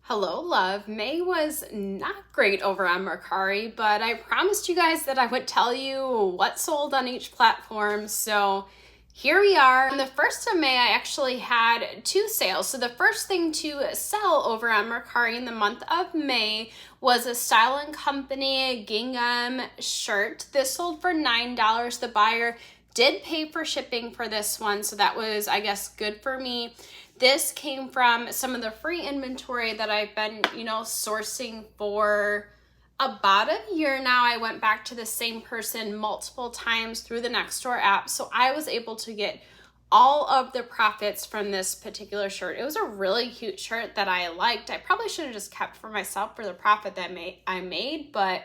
Hello, love. May was not great over on Mercari, but I promised you guys that I would tell you what sold on each platform. So here we are. On the 1st of May, I actually had two sales. So the first thing to sell over on Mercari in the month of May was a Style & Company Gingham shirt. This sold for $9. The buyer did pay for shipping for this one, so that was, I guess, good for me. This came from some of the free inventory that I've been, sourcing for about a year now. I went back to the same person multiple times through the Nextdoor app, so I was able to get all of the profits from this particular shirt. It was a really cute shirt that I liked. I probably should have just kept for myself for the profit that I made, but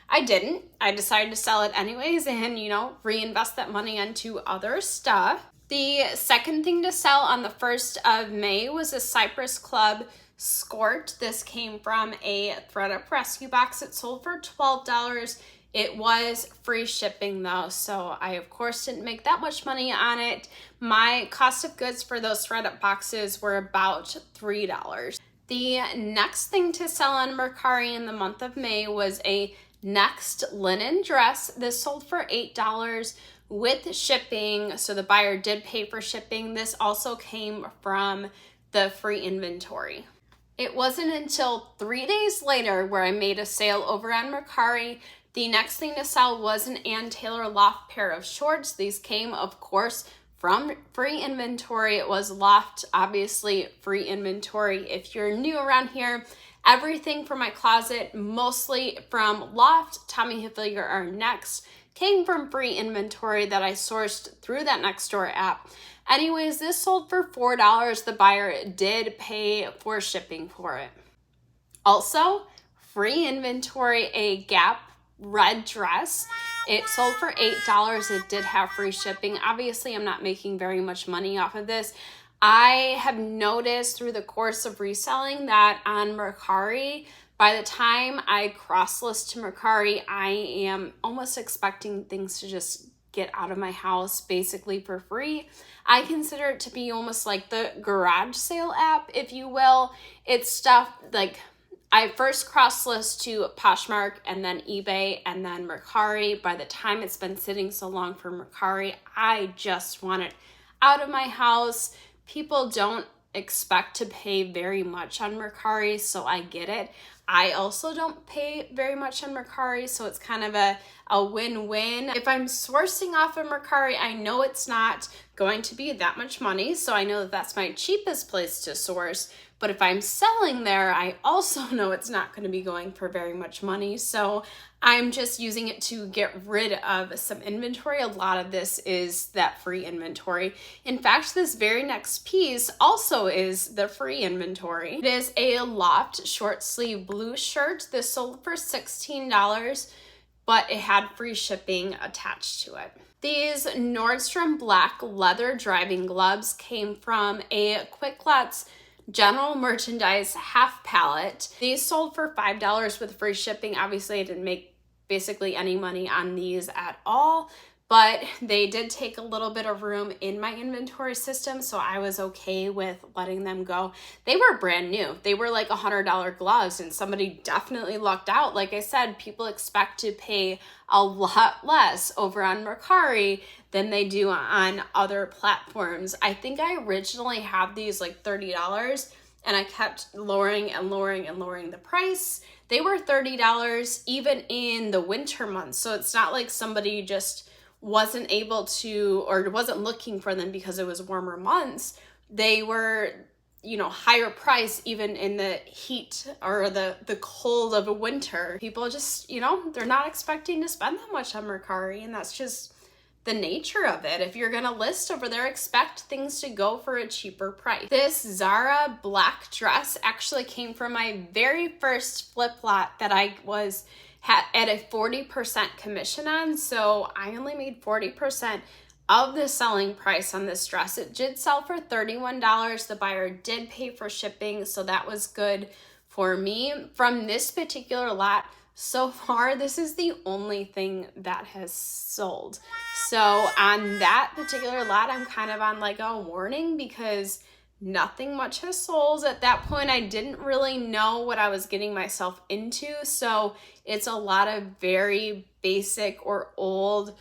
I didn't. I decided to sell it anyways and, reinvest that money into other stuff. The second thing to sell on the 1st of May was a Cypress Club skirt. This came from a ThredUp rescue box. It sold for $12. It was free shipping though, so I of course didn't make that much money on it. My cost of goods for those ThredUp boxes were about $3. The next thing to sell on Mercari in the month of May was a Next linen dress. This sold for $8 with shipping, so the buyer did pay for shipping. This also came from the free inventory. It wasn't until 3 days later where I made a sale over on Mercari. The next thing to sell was an Ann Taylor Loft pair of shorts. These came, of course, from free inventory. It was Loft, obviously free inventory. If you're new around here, everything from my closet, mostly from Loft, Tommy Hilfiger, or Next, came from free inventory that I sourced through that Nextdoor app. Anyways, this sold for $4. The buyer did pay for shipping for it. Also, free inventory, a Gap red dress. It sold for $8. It did have free shipping. Obviously, I'm not making very much money off of this. I have noticed through the course of reselling that on Mercari, by the time I cross-list to Mercari, I am almost expecting things to just get out of my house basically for free. I consider it to be almost like the garage sale app, if you will. It's stuff like I first cross-list to Poshmark and then eBay and then Mercari. By the time it's been sitting so long for Mercari, I just want it out of my house. People don't expect to pay very much on Mercari, so I get it. I also don't pay very much on Mercari, so it's kind of a win-win. If I'm sourcing off of Mercari, I know it's not going to be that much money, so I know that that's my cheapest place to source. But if I'm selling there, I also know it's not going to be going for very much money, so I'm just using it to get rid of some inventory. A lot of this is that free inventory. In fact, this very next piece also is the free inventory. It is a Loft short sleeve blue shirt. This sold for $16, but it had free shipping attached to it. These Nordstrom Black leather driving gloves came from a Quick Lots general merchandise half pallet. These sold for $5 with free shipping. Obviously, I didn't make basically any money on these at all, but they did take a little bit of room in my inventory system, so I was okay with letting them go. They were brand new. They were like $100 gloves, and somebody definitely lucked out. Like I said, people expect to pay a lot less over on Mercari than they do on other platforms. I think I originally had these like $30, and I kept lowering and lowering and lowering the price. They were $30 even in the winter months, so it's not like somebody just wasn't able to or wasn't looking for them because it was warmer months. They were, higher price even in the heat or the cold of a winter. People just, they're not expecting to spend that much on Mercari, and that's just the nature of it. If you're gonna list over there, expect things to go for a cheaper price. This Zara black dress actually came from my very first flip lot that I had at a 40% commission on, so I only made 40% of the selling price on this dress. It did sell for $31. The buyer did pay for shipping, so that was good for me. From this particular lot, so far, this is the only thing that has sold. So on that particular lot, I'm kind of on like a warning because Nothing much has sold. At that point, I didn't really know what I was getting myself into, so it's a lot of very basic or old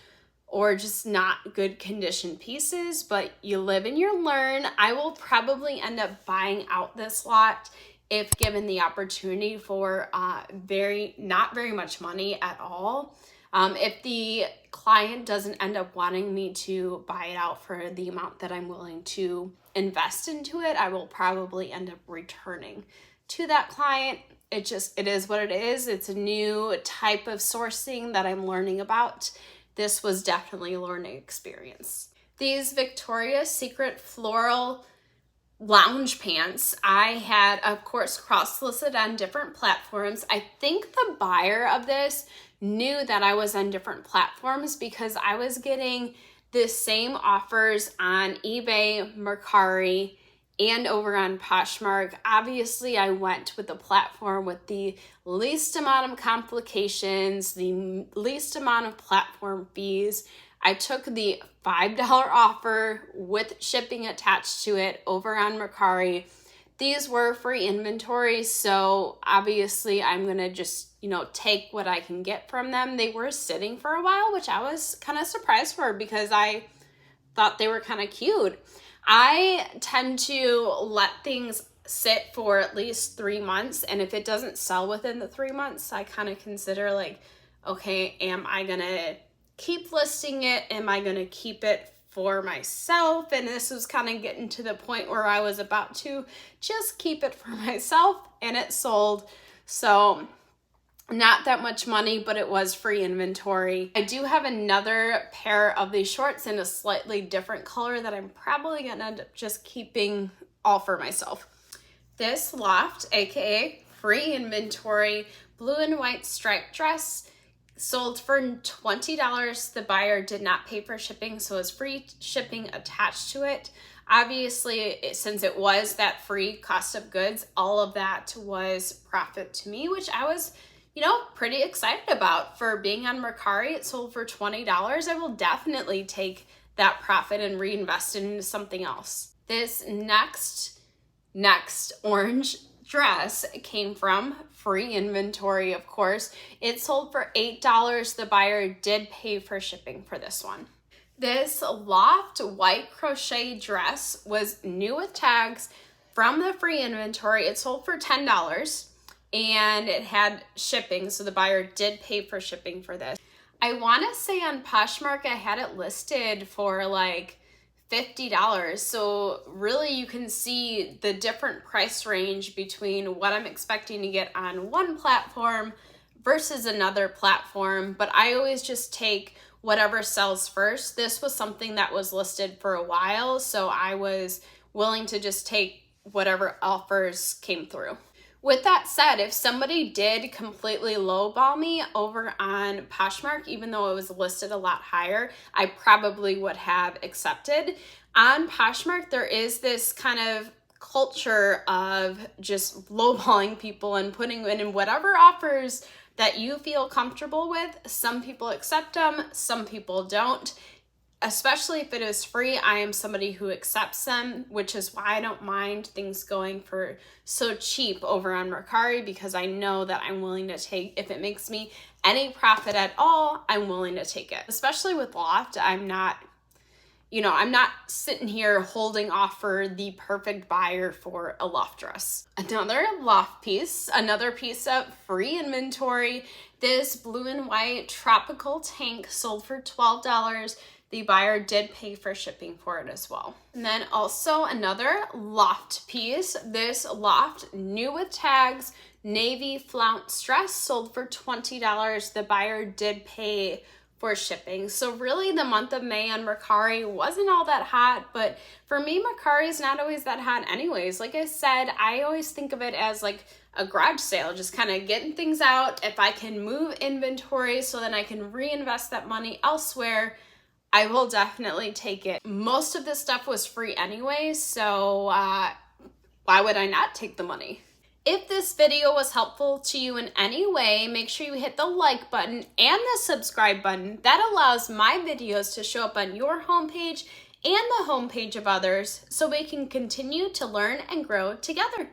or just not good condition pieces, but you live and you learn. I will probably end up buying out this lot if given the opportunity for not very much money at all. If the client doesn't end up wanting me to buy it out for the amount that I'm willing to invest into it, I will probably end up returning to that client. It is what it is. It's a new type of sourcing that I'm learning about. This was definitely a learning experience. These Victoria's Secret Floral lounge pants, I had, of course, cross-listed on different platforms. I think the buyer of this knew that I was on different platforms because I was getting the same offers on eBay, Mercari, and over on Poshmark. Obviously, I went with the platform with the least amount of complications, the least amount of platform fees. I took the $5 offer with shipping attached to it over on Mercari. These were free inventory, so obviously I'm gonna just, take what I can get from them. They were sitting for a while, which I was kind of surprised for because I thought they were kind of cute. I tend to let things sit for at least 3 months, and if it doesn't sell within the 3 months, I kind of consider like, okay, am I gonna keep listing it? Am I gonna keep it for myself? And this was kind of getting to the point where I was about to just keep it for myself, and it sold. So not that much money, but it was free inventory. I do have another pair of these shorts in a slightly different color that I'm probably gonna end up just keeping all for myself. This Loft, aka free inventory, blue and white striped dress, sold for $20. The buyer did not pay for shipping, so it's free shipping attached to it. Obviously, since it was that free cost of goods, all of that was profit to me, which I was pretty excited about. For being on Mercari, it sold for $20. I will definitely take that profit and reinvest it into something else. This next orange dress came from free inventory, of course. It sold for $8. The buyer did pay for shipping for this one. This Loft white crochet dress was new with tags from the free inventory. It sold for $10. And it had shipping, so the buyer did pay for shipping for this. I want to say on Poshmark I had it listed for like $50, so really you can see the different price range between what I'm expecting to get on one platform versus another platform, but I always just take whatever sells first. This was something that was listed for a while, so I was willing to just take whatever offers came through. With that said, if somebody did completely lowball me over on Poshmark, even though it was listed a lot higher, I probably would have accepted. On Poshmark, there is this kind of culture of just lowballing people and putting in whatever offers that you feel comfortable with. Some people accept them, some people don't. Especially if it is free, I am somebody who accepts them, which is why I don't mind things going for so cheap over on Mercari, because I know that I'm willing to take, if it makes me any profit at all, I'm willing to take it. Especially with Loft, I'm not sitting here holding off for the perfect buyer for a Loft dress. Another Loft piece, another piece of free inventory. This blue and white tropical tank sold for $12. The buyer did pay for shipping for it as well. And then also another Loft piece. This Loft new with tags navy flounce dress sold for $20. The buyer did pay for shipping. So really the month of May on Mercari wasn't all that hot, but for me, Mercari is not always that hot anyways. Like I said, I always think of it as like a garage sale, just kind of getting things out. If I can move inventory so then I can reinvest that money elsewhere, I will definitely take it. Most of this stuff was free anyway, so why would I not take the money? If this video was helpful to you in any way, make sure you hit the like button and the subscribe button. That allows my videos to show up on your homepage and the homepage of others so we can continue to learn and grow together.